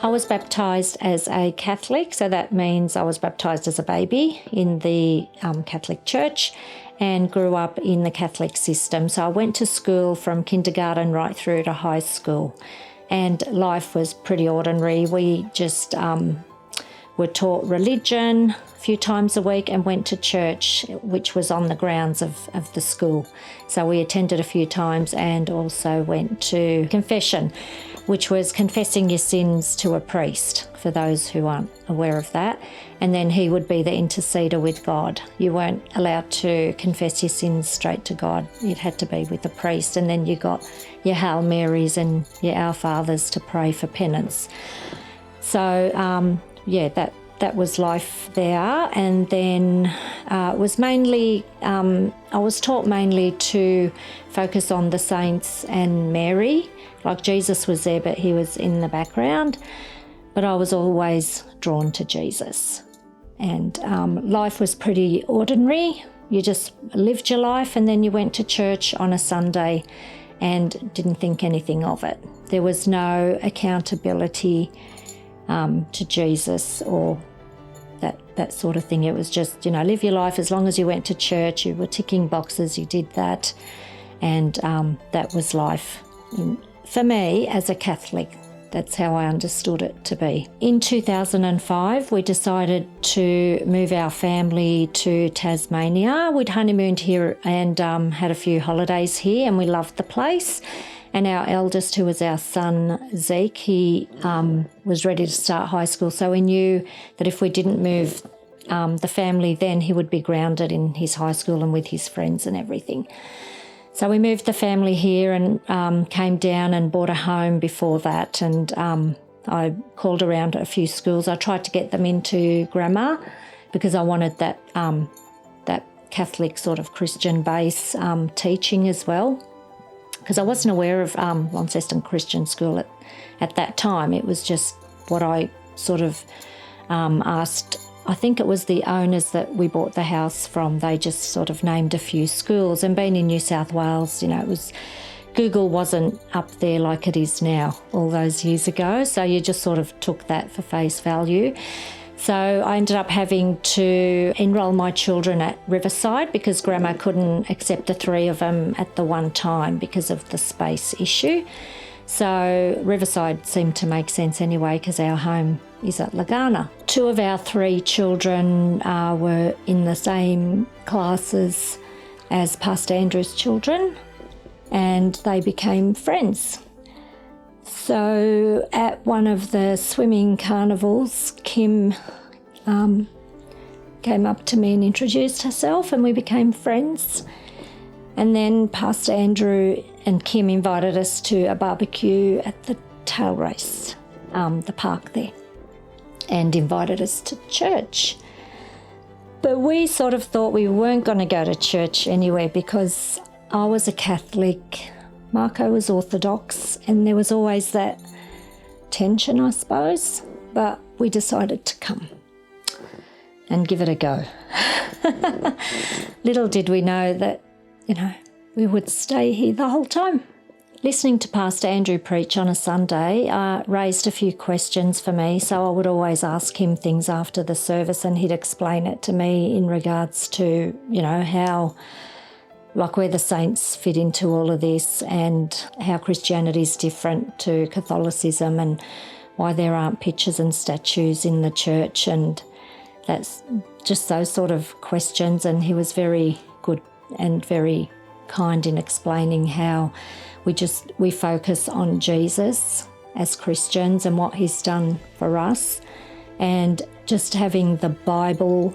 I was baptised as a Catholic, so that means I was baptised as a baby in the Catholic Church and grew up in the Catholic system. So I went to school from kindergarten right through to high school, and life was pretty ordinary. We just were taught religion a few times a week and went to church, which was on the grounds of the school. So we attended a few times and also went to confession, which was confessing your sins to a priest, for those who aren't aware of that. And then he would be the interceder with God. You weren't allowed to confess your sins straight to God. It had to be with the priest. And then you got your Hail Marys and your Our Fathers to pray for penance. So, that was life there. And then was mainly, I was taught mainly to focus on the saints and Mary. Like Jesus was there, but he was in the background. But I was always drawn to Jesus. And life was pretty ordinary. You just lived your life and then you went to church on a Sunday and didn't think anything of it. There was no accountability to Jesus or that sort of thing. It was just, live your life as long as you went to church, you were ticking boxes, you did that. And that was life. For me, as a Catholic, that's how I understood it to be. In 2005, we decided to move our family to Tasmania. We'd honeymooned here and had a few holidays here, and we loved the place. And our eldest, who was our son, Zeke, he was ready to start high school. So we knew that if we didn't move the family, then he would be grounded in his high school and with his friends and everything. So we moved the family here and came down and bought a home before that. And I called around a few schools. I tried to get them into grammar because I wanted that Catholic sort of Christian base teaching as well. Because I wasn't aware of Launceston Christian School at that time. It was just what I sort of asked. I think it was the owners that we bought the house from. They just sort of named a few schools. And being in New South Wales, Google wasn't up there like it is now all those years ago. So you just sort of took that for face value. So I ended up having to enrol my children at Riverside because Grammar couldn't accept the three of them at the one time because of the space issue. So Riverside seemed to make sense anyway because our home is at Lagana. Two of our three children were in the same classes as Pastor Andrew's children, and they became friends. So at one of the swimming carnivals, Kim came up to me and introduced herself, and we became friends. And then Pastor Andrew and Kim invited us to a barbecue at the tail race, the park there, and invited us to church. But we sort of thought we weren't going to go to church anywhere because I was a Catholic, Marco was Orthodox, and there was always that tension, I suppose. But we decided to come and give it a go. Little did we know that, we would stay here the whole time. Listening to Pastor Andrew preach on a Sunday raised a few questions for me, so I would always ask him things after the service and he'd explain it to me in regards to, how, like where the saints fit into all of this and how Christianity is different to Catholicism and why there aren't pictures and statues in the church, and that's just those sort of questions. And he was very good and very kind in explaining how we focus on Jesus as Christians and what he's done for us, and just having the Bible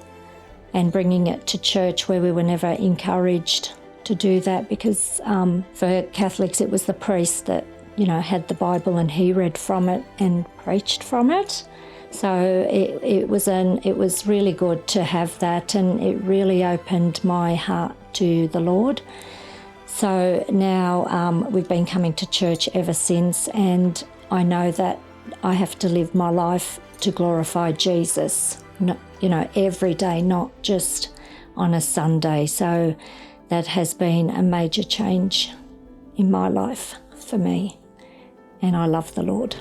and bringing it to church where we were never encouraged to do that, because for Catholics it was the priest that had the Bible and he read from it and preached from it. So it was really good to have that, and it really opened my heart to the Lord. So now we've been coming to church ever since, and I know that I have to live my life to glorify Jesus, every day, not just on a Sunday. So that has been a major change in my life for me, and I love the Lord.